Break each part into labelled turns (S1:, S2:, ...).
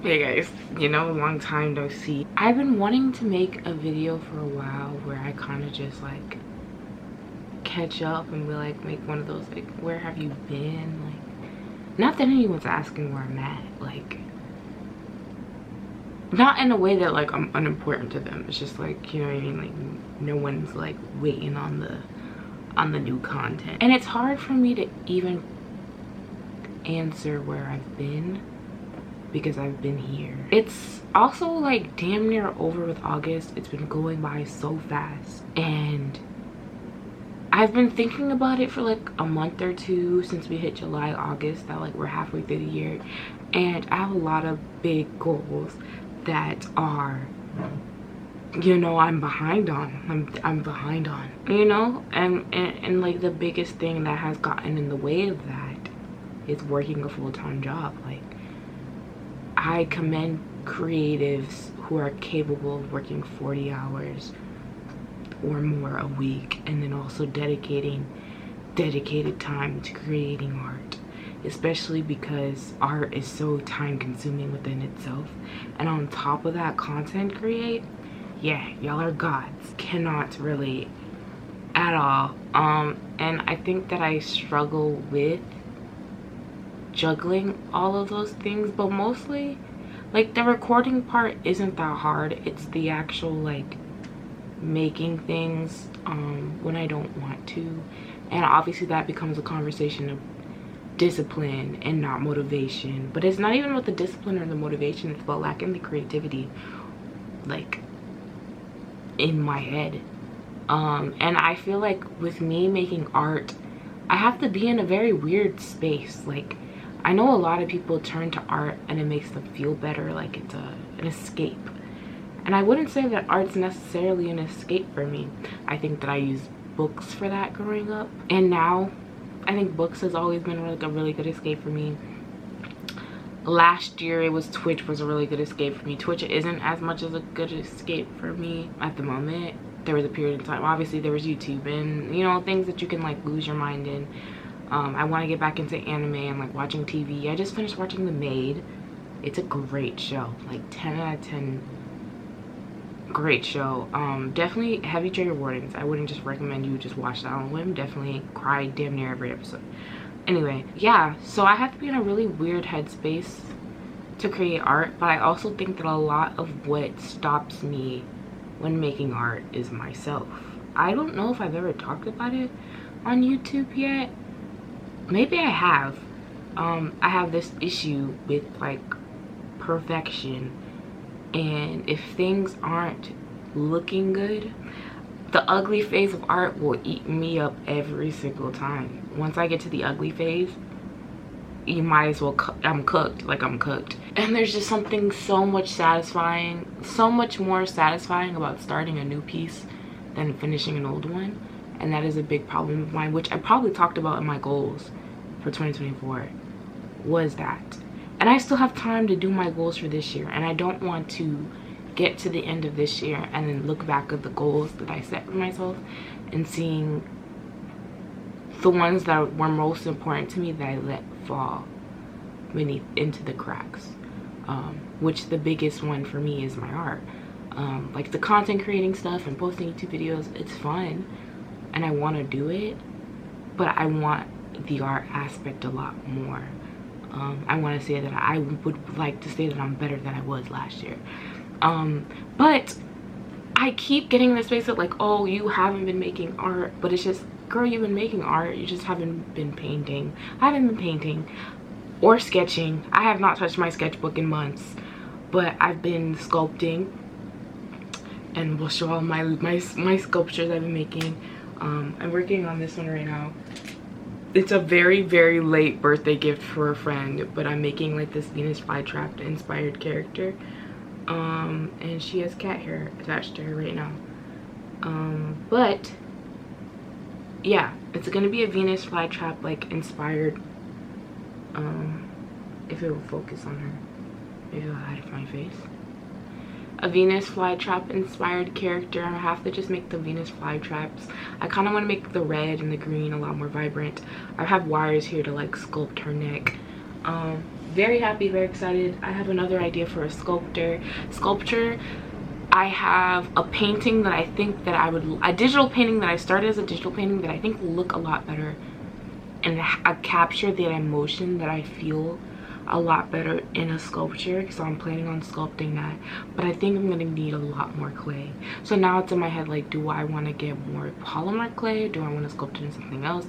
S1: Hey guys, long time no see. I've been wanting to make a video for a while where I kind of just like catch up and be like make one of those like where have you been, like not that anyone's asking where I'm at, like not in a way that like I'm unimportant to them. It's just like, you know what I mean, like no one's like waiting on the new content, and it's hard for me to even answer where I've been because I've been here. It's also like damn near over with August. It's been going by so fast, and I've been thinking about it for like a month or two since we hit July, August, that like we're halfway through the year, and I have a lot of big goals that are, I'm behind on. I'm behind on, and like the biggest thing that has gotten in the way of that is working a full-time job. Like, I commend creatives who are capable of working 40 hours or more a week, and then also dedicated time to creating art, especially because art is so time consuming within itself. And on top of that, content create, yeah, y'all are gods. Cannot relate at all. And I think that I struggle with juggling all of those things, but mostly like the recording part isn't that hard. It's the actual like making things when I don't want to, and obviously that becomes a conversation of discipline and not motivation. But it's not even about the discipline or the motivation, it's about lacking the creativity like in my head. And I feel like with me making art, I have to be in a very weird space. Like, I know a lot of people turn to art and it makes them feel better, like it's an escape. And I wouldn't say that art's necessarily an escape for me. I think that I used books for that growing up. And now, I think books has always been like a really good escape for me. Last year, it was Twitch was a really good escape for me. Twitch isn't as much as a good escape for me at the moment. There was a period of time, obviously there was YouTube and, things that you can like lose your mind in. I want to get back into anime and like watching TV. I just finished watching The Maid. It's a great show, like 10 out of 10. Great show. Definitely heavy trigger warnings. I wouldn't just recommend you just watch that on a whim. Definitely cried damn near every episode. Anyway, yeah, so I have to be in a really weird headspace to create art, but I also think that a lot of what stops me when making art is myself. I don't know if I've ever talked about it on YouTube yet. Maybe I have. I have this issue with like perfection, and if things aren't looking good, the ugly phase of art will eat me up every single time. Once I get to the ugly phase, you might as well I'm cooked. And there's just something so much more satisfying about starting a new piece than finishing an old one. And that is a big problem of mine, which I probably talked about in my goals for 2024, was that. And I still have time to do my goals for this year, and I don't want to get to the end of this year and then look back at the goals that I set for myself and seeing the ones that were most important to me that I let fall into the cracks. Which the biggest one for me is my art. Like the content creating stuff and posting YouTube videos, it's fun and I want to do it, but I want the art aspect a lot more. I want to say that I would like to say that I'm better than I was last year. But I keep getting in this space of like, oh, you haven't been making art, but it's just, girl, you've been making art, you just haven't been painting. I haven't been painting or sketching. I have not touched my sketchbook in months, but I've been sculpting, and we'll show all my sculptures I've been making. I'm working on this one right now. It's a very, very late birthday gift for a friend, but I'm making like this Venus flytrap inspired character. And she has cat hair attached to her right now. But yeah, it's gonna be a Venus flytrap like inspired. If it will focus on her, maybe I'll hide my face. A Venus flytrap inspired character. I have to just make the Venus flytraps. I kind of want to make the red and the green a lot more vibrant. I have wires here to like sculpt her neck. very happy, very excited. I have another idea for a sculpture. I have a painting that I think that a digital painting that I started as a digital painting that I think will look a lot better and capture the emotion that I feel a lot better in a sculpture, so I'm planning on sculpting that. But I think I'm gonna need a lot more clay. So now it's in my head, like, do I want to get more polymer clay, or do I want to sculpt it in something else?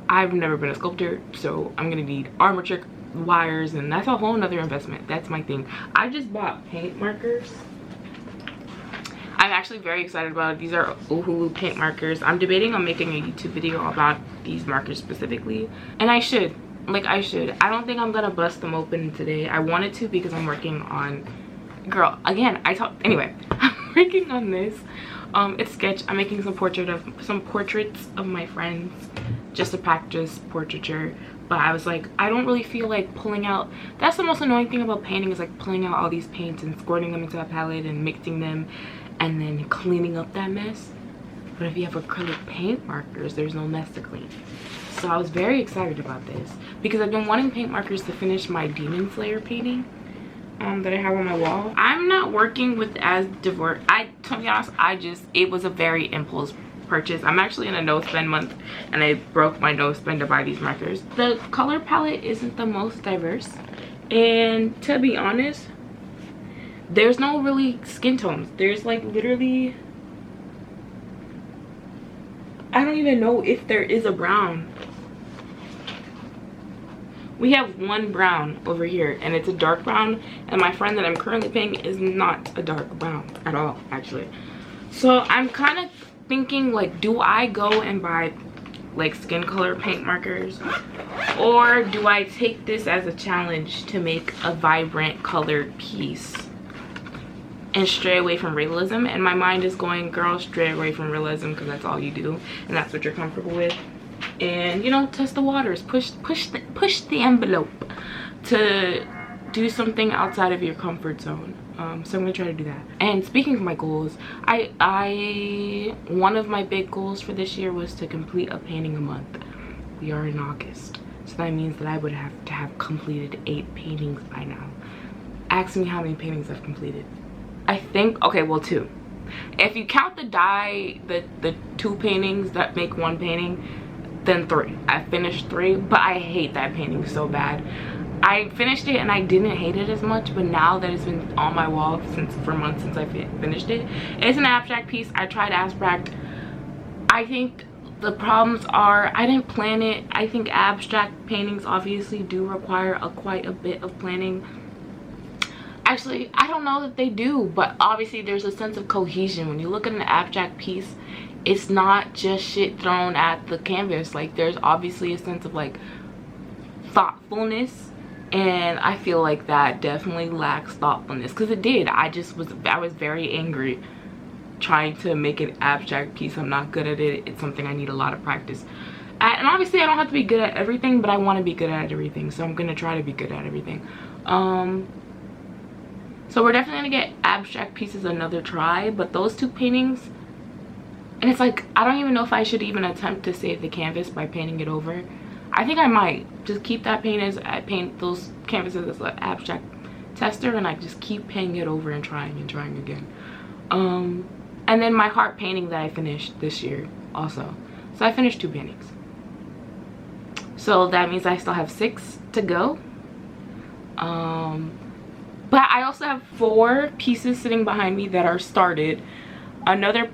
S1: I've never been a sculptor, so I'm gonna need armature wires, and that's a whole nother investment. That's my thing. I just bought paint markers. I'm actually very excited about it. These are Uhulu paint markers. I'm debating on making a YouTube video about these markers specifically, and I should. I don't think I'm gonna bust them open today. I wanted to because I'm working on, girl, again, anyway, I'm working on this. It's sketch. I'm making some portraits of my friends just to practice portraiture. But I was like, I don't really feel like pulling out. That's the most annoying thing about painting, is like pulling out all these paints and squirting them into a palette and mixing them and then cleaning up that mess. But if you have acrylic paint markers, there's no mess to clean. So I was very excited about this because I've been wanting paint markers to finish my Demon Slayer painting that I have on my wall. I'm not working with as diverse. To be honest, it was a very impulse purchase. I'm actually in a no spend month and I broke my no spend to buy these markers. The color palette isn't the most diverse, and to be honest, there's no really skin tones. There's like literally, I don't even know if there is a brown. We have one brown over here and it's a dark brown, and my friend that I'm currently painting is not a dark brown at all, actually. So I'm kind of thinking, like, do I go and buy like skin color paint markers, or do I take this as a challenge to make a vibrant colored piece and stray away from realism? And my mind is going, girl, stray away from realism, because that's all you do and that's what you're comfortable with. And, you know, test the waters, push the envelope to do something outside of your comfort zone. So I'm gonna try to do that. And speaking of my goals, one of my big goals for this year was to complete a painting a month. We are in August, so that means that I would have to have completed 8 paintings by now. Ask me how many paintings I've completed. I think, okay, well, 2. If you count the 2 paintings that make 1 painting, then 3. I finished 3, but I hate that painting so bad. I finished it and I didn't hate it as much, but now that it's been on my wall for months since I finished it, it's an abstract piece. I tried abstract. I think the problems are I didn't plan it. I think abstract paintings obviously do require quite a bit of planning. Actually, I don't know that they do, but obviously there's a sense of cohesion when you look at an abstract piece. It's not just shit thrown at the canvas. Like, there's obviously a sense of like thoughtfulness, and I feel like that definitely lacks thoughtfulness, because it did. I was very angry trying to make an abstract piece. I'm not good at it. It's something I need a lot of practice at, and obviously I don't have to be good at everything, but I want to be good at everything, so I'm gonna try to be good at everything. So we're definitely gonna get abstract pieces another try, but those 2 paintings, and it's like, I don't even know if I should even attempt to save the canvas by painting it over. I think I might just keep that paint as I paint those canvases as an abstract tester, and I just keep painting it over and trying again. And then my heart painting that I finished this year also. So I finished 2 paintings. So that means I still have 6 to go. But I also have 4 pieces sitting behind me that are started. Another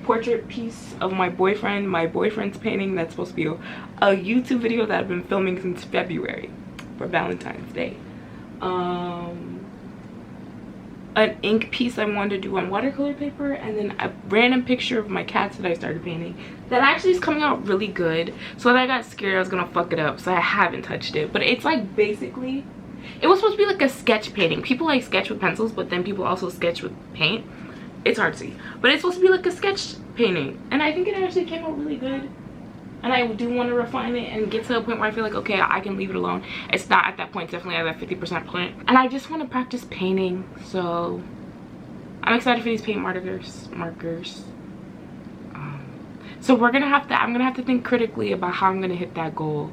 S1: portrait piece of my boyfriend's painting that's supposed to be a YouTube video that I've been filming since February for Valentine's Day. An ink piece I wanted to do on watercolor paper, and then a random picture of my cats that I started painting that actually is coming out really good. So I got scared I was gonna fuck it up, so I haven't touched it. But it's like, basically, it was supposed to be like a sketch painting. People like sketch with pencils, but then people also sketch with paint. It's hard to see, but it's supposed to be like a sketch painting, and I think it actually came out really good. And I do want to refine it and get to a point where I feel like, okay, I can leave it alone. It's not at that point, definitely at that 50% point, and I just want to practice painting. So I'm excited for these paint markers. So I'm gonna have to think critically about how I'm gonna hit that goal.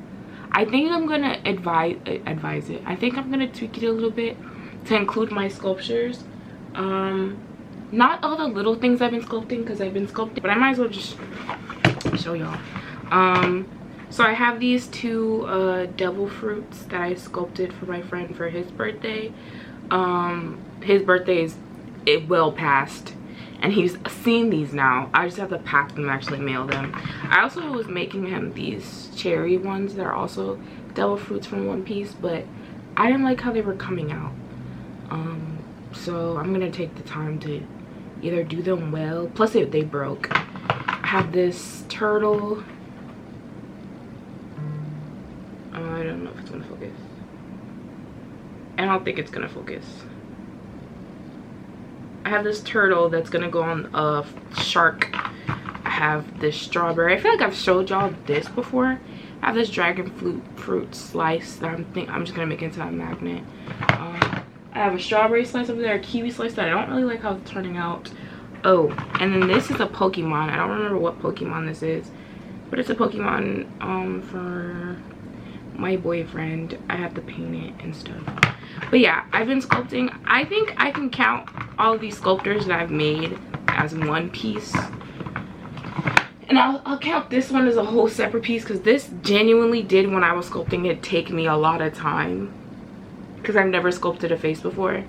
S1: I think I'm gonna advise it. I think I'm gonna tweak it a little bit to include my sculptures. Not all the little things I've been sculpting, because I've been sculpting, but I might as well just show y'all. So I have these two devil fruits that I sculpted for my friend for his birthday. His birthday is well past, and he's seen these now. I just have to pack them and actually mail them. I also was making him these cherry ones that are also devil fruits from One Piece, but I didn't like how they were coming out. So I'm gonna take the time to either do them well, plus they broke. I have this turtle. I don't know if it's gonna focus. I don't think it's gonna focus. I have this turtle that's gonna go on a shark. I have this strawberry. I feel like I've showed y'all this before. I have this dragon fruit slice that I'm just gonna make into a magnet. I have a strawberry slice over there, a kiwi slice that I don't really like how it's turning out. Oh, and then this is a Pokemon. I don't remember what Pokemon this is, but it's a Pokemon for my boyfriend. I have to paint it and stuff. But yeah, I've been sculpting. I think I can count all of these sculptures that I've made as one piece. And I'll count this one as a whole separate piece, because this genuinely did, when I was sculpting it, take me a lot of time. Because I've never sculpted a face before, and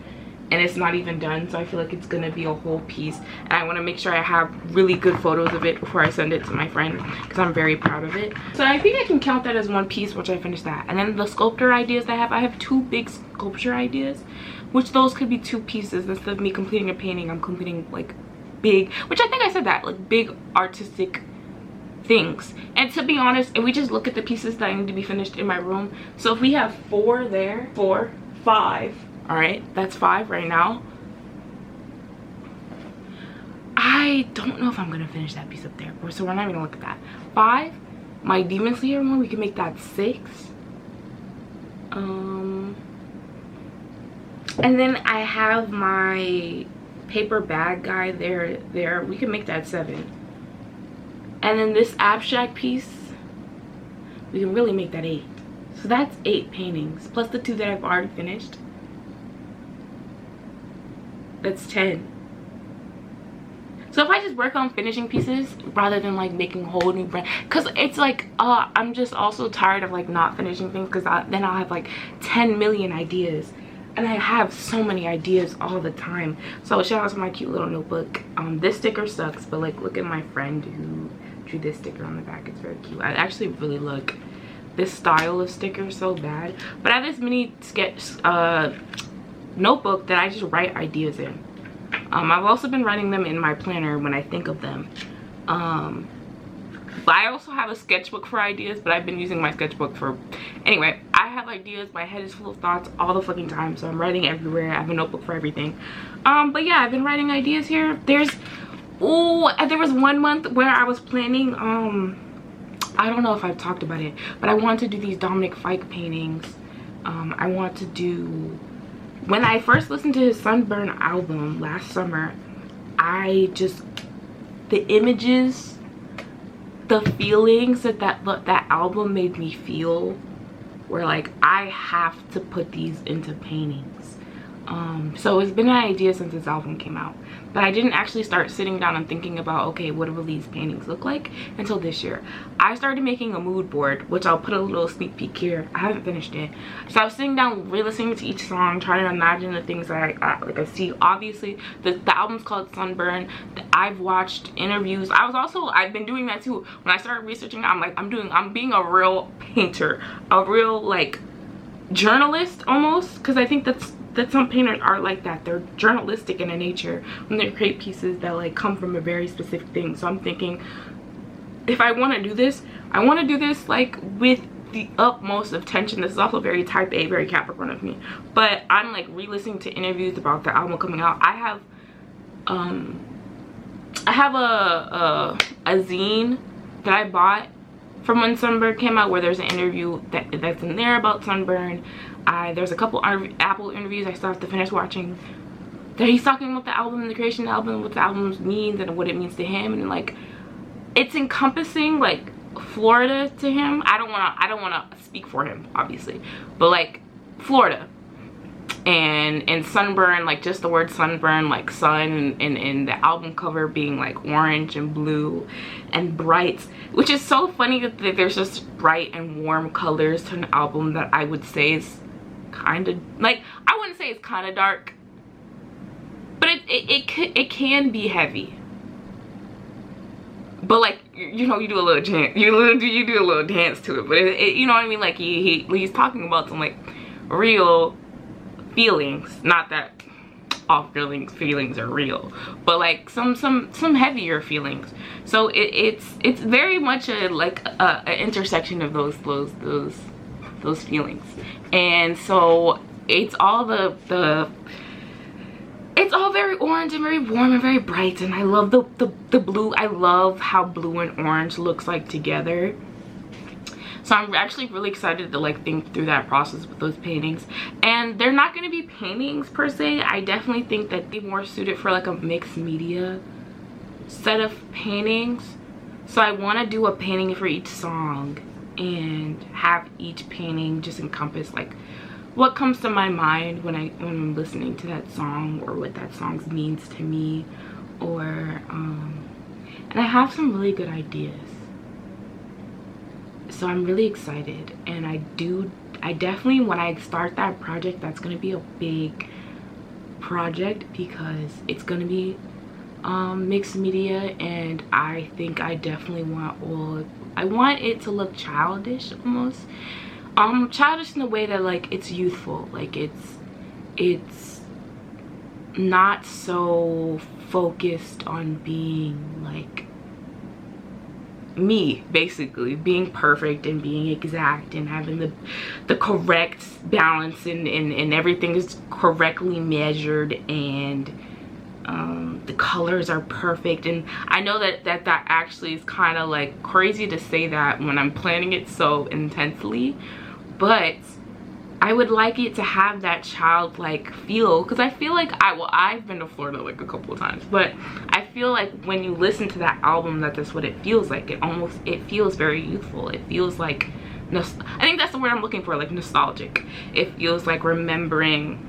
S1: it's not even done, so I feel like it's gonna be a whole piece, and I want to make sure I have really good photos of it before I send it to my friend, because I'm very proud of it. So I think I can count that as one piece once I finish that. And then the sculptor ideas that I have two big sculpture ideas, which those could be two pieces. Instead of me completing a painting, I'm completing like big, which I think I said that, like big artistic things. And to be honest, if we just look at the pieces that I need to be finished in my room, so if we have 4 there, 4, 5, all right, that's 5 right now. I don't know if I'm gonna finish that piece up there, so we're not even gonna look at that. 5, my Demon Slayer one, we can make that 6. And then I have my paper bag guy there, we can make that 7. And then this abstract piece, we can really make that 8. So that's 8 paintings, plus the 2 that I've already finished. That's 10. So if I just work on finishing pieces rather than like making a whole new brand, because it's like I'm just also tired of like not finishing things, because then I'll have like 10 million ideas, and I have so many ideas all the time. So shout out to my cute little notebook. This sticker sucks, but like look at my friend who drew this sticker on the back. It's very cute. I actually really like this style of sticker so bad. But I have this mini sketch notebook that I just write ideas in. I've also been writing them in my planner when I think of them. But I also have a sketchbook for ideas, but I've been using my sketchbook for, anyway, I have ideas, my head is full of thoughts all the fucking time, so I'm writing everywhere. I have a notebook for everything. But yeah, I've been writing ideas here. There was 1 month where I was planning, I don't know if I've talked about it, but I want to do these Dominic Fike paintings. I want to do, when I first listened to his Sunburn album last summer, the images, the feelings that album made me feel were like, I have to put these into paintings. So it's been an idea since this album came out, but I didn't actually start sitting down and thinking about, okay, what will these paintings look like, until this year. I started making a mood board, which I'll put a little sneak peek here. I haven't finished it. So I was sitting down, re-listening to each song, trying to imagine the things that I see. Obviously the album's called Sunburn. I've watched interviews. I've been doing that too. When I started researching, I'm like, I'm being a real painter, a real like journalist almost, because I think that some painters are like that. They're journalistic in a nature when they create pieces that like come from a very specific thing. So I'm thinking, if I want to do this, I want to do this like with the utmost of tension. This is also very type A, very Capricorn of me, but I'm like re-listening to interviews about the album coming out. I have a zine that I bought from when Sunburn came out, where there's an interview that's in there about Sunburn. There's a couple Apple interviews I still have to finish watching, that he's talking about the album and the creation of the album, what the album means and what it means to him, and like it's encompassing like Florida to him. I don't want to speak for him, obviously, but like Florida and sunburn, like just the word sunburn, like sun, and the album cover being like orange and blue and bright, which is so funny that there's just bright and warm colors to an album that I would say is kind of like, I wouldn't say it's kind of dark, but it can be heavy. But like, you know, you do a little dance, you do a little dance to it. But you know what I mean? Like he's talking about some like real feelings. Not that all feelings are real, but like some heavier feelings. So it's very much a like a intersection of those feelings. And so it's all it's all very orange and very warm and very bright, and I love the blue. I love how blue and orange looks like together. So I'm actually really excited to like think through that process with those paintings. And they're not going to be paintings per se. I definitely think that they're more suited for like a mixed media set of paintings. So I want to do a painting for each song and have each painting just encompass like what comes to my mind when I'm listening to that song, or what that song means to me, or and I have some really good ideas. So I'm really excited, and I definitely, when I start that project, that's going to be a big project because it's going to be mixed media, and I think I definitely I want it to look childish almost. Childish in the way that like it's youthful, like it's not so focused on being like me, basically being perfect and being exact and having the correct balance, and everything is correctly measured, and the colors are perfect. And I know that actually is kind of like crazy to say that when I'm planning it so intensely, but I would like it to have that childlike feel, because I feel like I've been to Florida like a couple of times, but I feel like when you listen to that album, that's what it feels like. It feels very youthful. It feels like, I think that's the word I'm looking for, like nostalgic. It feels like remembering,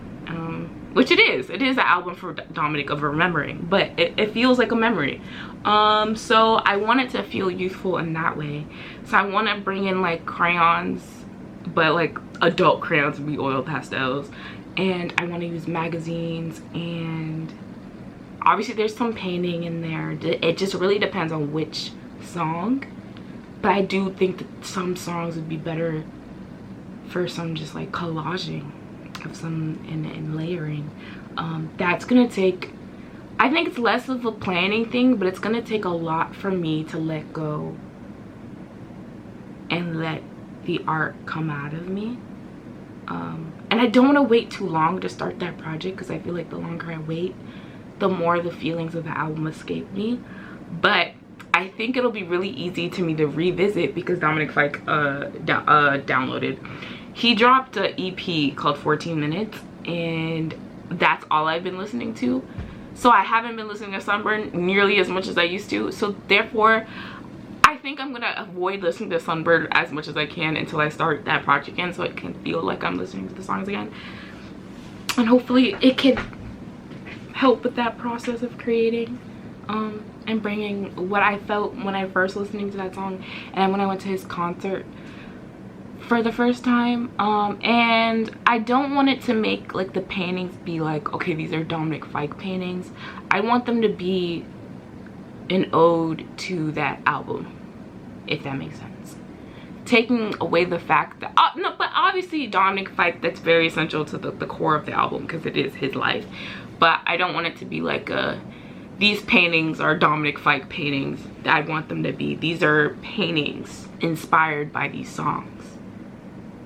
S1: which it is an album for Dominic of remembering, but it feels like a memory. So I want it to feel youthful in that way. So I want to bring in like crayons, but like adult crayons would be oil pastels, and I want to use magazines, and obviously there's some painting in there. It just really depends on which song, but I do think that some songs would be better for some just like collaging of some and layering. That's gonna take, I think it's less of a planning thing, but it's gonna take a lot for me to let go and let the art come out of me. And I don't want to wait too long to start that project, because I feel like the longer I wait, the more the feelings of the album escape me. But I think it'll be really easy to me to revisit, because Dominic Fike downloaded. He dropped an EP called 14 Minutes, and that's all I've been listening to. So I haven't been listening to Sunburn nearly as much as I used to. So therefore, I think I'm gonna avoid listening to Sunbird as much as I can until I start that project again, so it can feel like I'm listening to the songs again. And hopefully it can help with that process of creating and bringing what I felt when I first listening to that song and when I went to his concert for the first time. And I don't want it to make like the paintings be like, okay, these are Dominic Fike paintings. I want them to be an ode to that album, if that makes sense. Taking away the fact that no, but obviously Dominic Fike, that's very essential to the core of the album, because it is his life. But I don't want it to be like these paintings are Dominic Fike paintings. I want them to be, these are paintings inspired by these songs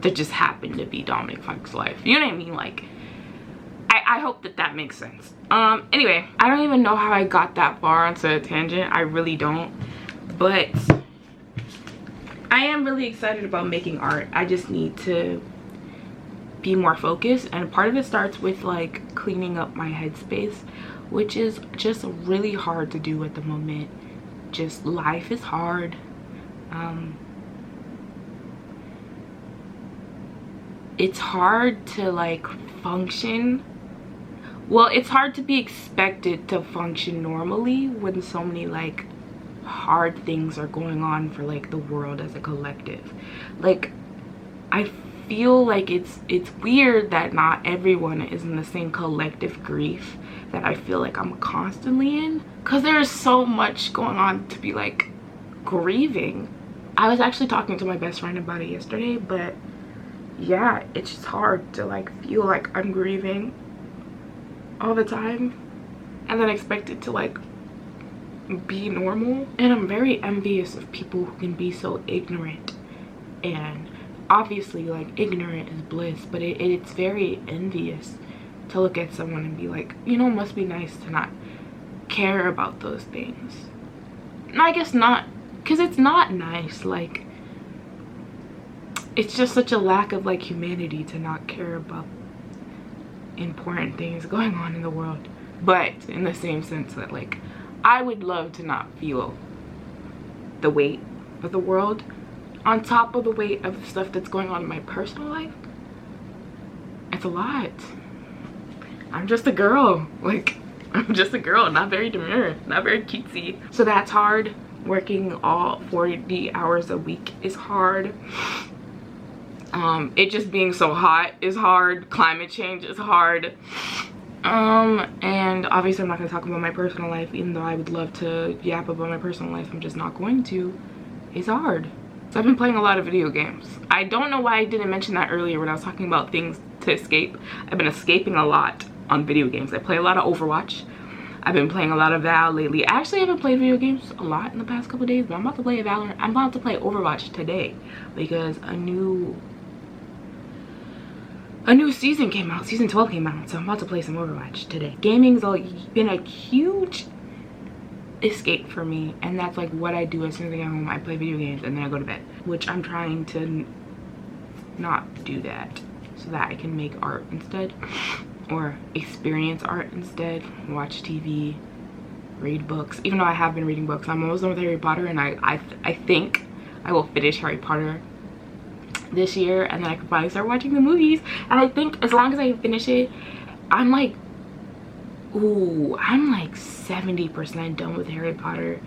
S1: that just happen to be Dominic Fike's life. You know what I mean? Like, I hope that makes sense. Anyway, I don't even know how I got that far onto a tangent. I really don't. But I am really excited about making art. I just need to be more focused, and part of it starts with like cleaning up my headspace, which is just really hard to do at the moment. Just life is hard. It's hard to like function. Well, it's hard to be expected to function normally when so many like hard things are going on for like the world as a collective. Like, I feel like it's weird that not everyone is in the same collective grief that I feel like I'm constantly in, because there's so much going on to be like grieving. I was actually talking to my best friend about it yesterday, but yeah, it's just hard to like feel like I'm grieving all the time and then expect it to like be normal. And I'm very envious of people who can be so ignorant. And obviously like ignorant is bliss, but it's very envious to look at someone and be like, you know, it must be nice to not care about those things. And I guess not, because it's not nice. Like, it's just such a lack of like humanity to not care about important things going on in the world. But in the same sense that like I would love to not feel the weight of the world on top of the weight of the stuff that's going on in my personal life. It's a lot. I'm just a girl. Like, I'm just a girl, not very demure, not very cutesy. So that's hard. Working all 40 hours a week is hard. It just being so hot is hard. Climate change is hard. And obviously I'm not going to talk about my personal life, even though I would love to yap about my personal life. I'm just not going to. It's hard. So I've been playing a lot of video games. I don't know why I didn't mention that earlier when I was talking about things to escape. I've been escaping a lot on video games. I play a lot of Overwatch. I've been playing a lot of Val lately. I actually haven't played video games a lot in the past couple days, but I'm about to play Valorant. I'm about to play Overwatch today because a new season came out. Season 12 came out, so I'm about to play some Overwatch today. Gaming's been a huge escape for me, and that's like what I do as soon as I get home. I play video games and then I go to bed, which I'm trying to not do that so that I can make art instead, or experience art instead, watch TV, read books. Even though I have been reading books, I'm almost done with Harry Potter, and I think I will finish Harry Potter this year, and then I can finally start watching the movies. And I think as long as I finish it, I'm like, ooh, I'm like 70% done with Harry Potter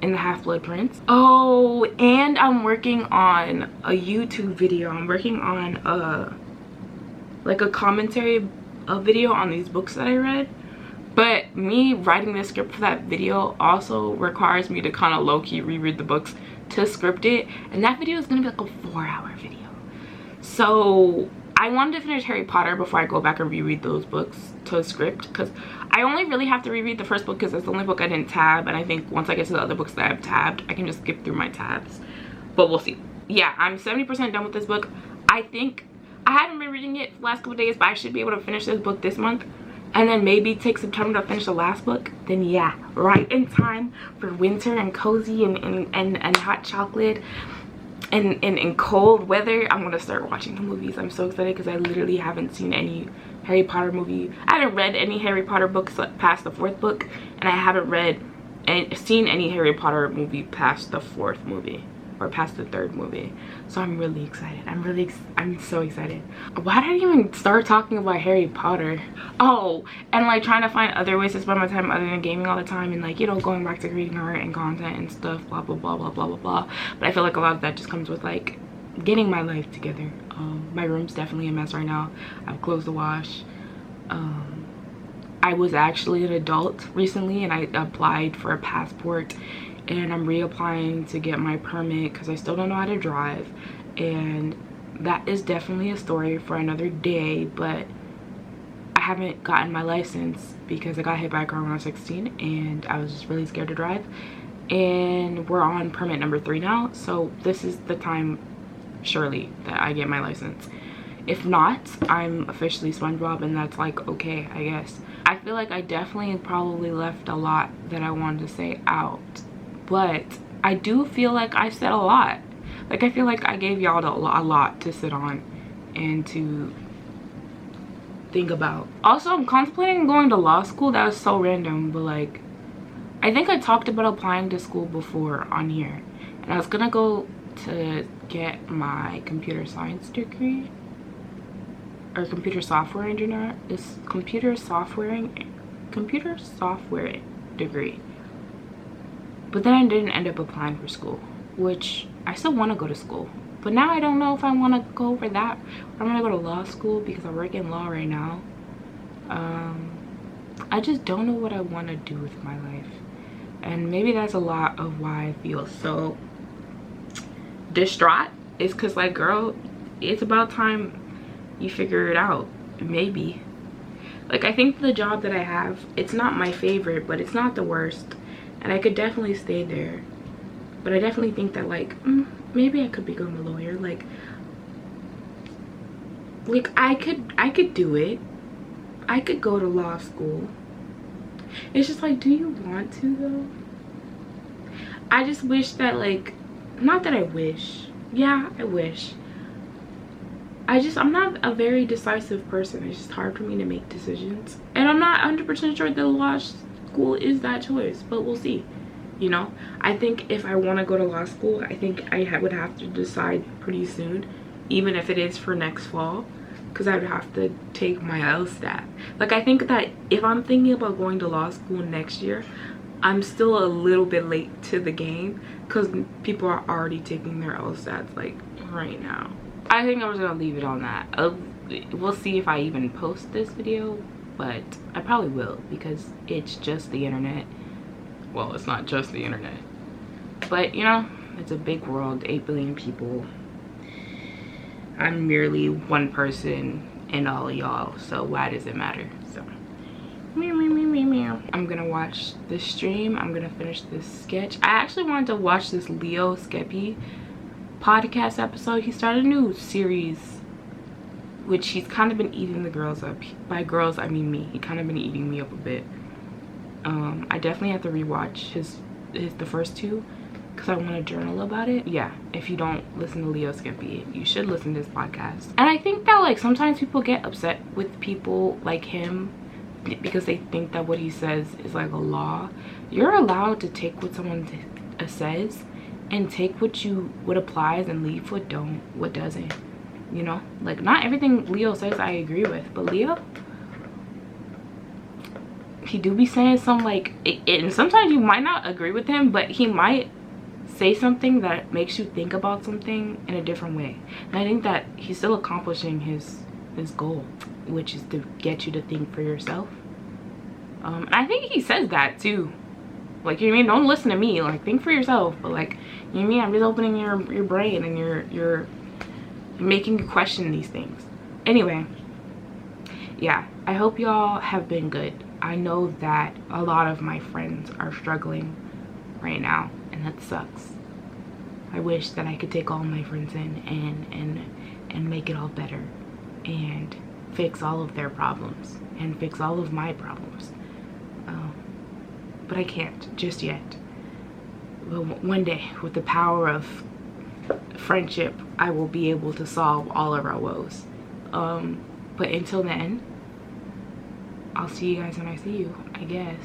S1: and the Half-Blood Prince. Oh, and I'm working on a YouTube video. I'm working on like a commentary video on these books that I read. But me writing the script for that video also requires me to kind of low-key reread the books to script it, and that video is gonna be like a 4-hour video. So I wanted to finish Harry Potter before I go back and reread those books to script, because I only really have to reread the first book because that's the only book I didn't tab, and I think once I get to the other books that I've tabbed, I can just skip through my tabs. But we'll see. Yeah, I'm 70% done with this book. I think I haven't been reading it the last couple days, but I should be able to finish this book this month, and then maybe take some time to finish the last book. Then yeah, right in time for winter and cozy and hot chocolate and cold weather, I'm gonna start watching the movies. I'm so excited because I literally haven't seen any Harry Potter movie. I haven't read any Harry Potter books past the 4th book, and I haven't read and seen any Harry Potter movie past the 4th movie or past the 3rd movie. So I'm really excited. I'm so excited. Why did I even start talking about Harry Potter? Oh, and like trying to find other ways to spend my time other than gaming all the time, and like, you know, going back to creating art and content and stuff, blah blah blah blah blah blah blah. But I feel like a lot of that just comes with like getting my life together. My room's definitely a mess right now. I've closed the wash. I was actually an adult recently, and I applied for a passport, and I'm reapplying to get my permit because I still don't know how to drive, and that is definitely a story for another day. But I haven't gotten my license because I got hit by a car when I was 16 and I was just really scared to drive, and we're on permit number 3 now, so this is the time surely that I get my license. If not, I'm officially SpongeBob, and that's like okay, I guess. I feel like I definitely probably left a lot that I wanted to say out, but I do feel like I said a lot. Like, I feel like I gave y'all a lot to sit on and to think about. Also, I'm contemplating going to law school. That was so random, but like, I think I talked about applying to school before on here, and I was gonna go to get my computer science degree or computer software engineer. This computer software degree, but then I didn't end up applying for school, which I still want to go to school, but now I don't know if I want to go for that. I'm gonna go to law school because I work in law right now. I just don't know what I want to do with my life, and maybe that's a lot of why I feel so distraught. Is because, like, girl, it's about time you figure it out. Maybe, like, I think the job that I have, it's not my favorite, but it's not the worst, and I could definitely stay there. But I definitely think that, like, maybe I could become a lawyer. Like I could do it. I could go to law school. It's just like, do you want to though? I just wish that, like, not that I wish, yeah, I wish, I'm not a very decisive person. It's just hard for me to make decisions, and I'm not 100% sure that law school is that choice, but we'll see. You know, I think if I want to go to law school, I think I would have to decide pretty soon, even if it is for next fall, because I would have to take my LSAT. Like, I think that if I'm thinking about going to law school next year, I'm still a little bit late to the game, because people are already taking their LSATs, like, right now. I think I'm just gonna leave it on that. We'll see if I even post this video, but I probably will, because it's just the internet. Well, it's not just the internet, but, you know, it's a big world, 8 billion people. I'm merely one person in all of y'all, so why does it matter? So I'm gonna watch this stream. I'm gonna finish this sketch. I actually wanted to watch this Leo Skeppy podcast episode. He started a new series, which he's kind of been eating the girls up. By girls, I mean me. He kind of been eating me up a bit. I definitely have to rewatch the first two, because I want to journal about it. Yeah, if you don't listen to Leo Skeppy, you should listen to this podcast. And I think that, like, sometimes people get upset with people like him because they think that what he says is like a law. You're allowed to take what someone says and take what applies and leave what doesn't. You know, like, not everything Leo says I agree with, but Leo, he do be saying some, like, and sometimes you might not agree with him, but he might say something that makes you think about something in a different way. And I think that he's still accomplishing his goal, which is to get you to think for yourself. And I think he says that too, like, you know what I mean, don't listen to me, like, think for yourself. But, like, you know what I mean, I'm just opening your brain, and you're making you question these things. Anyway, yeah, I hope y'all have been good. I know that a lot of my friends are struggling right now, and that sucks. I wish that I could take all my friends in and make it all better and fix all of their problems and fix all of my problems, but I can't just yet. But one day, with the power of friendship, I will be able to solve all of our woes. But until then, I'll see you guys when I see you, I guess.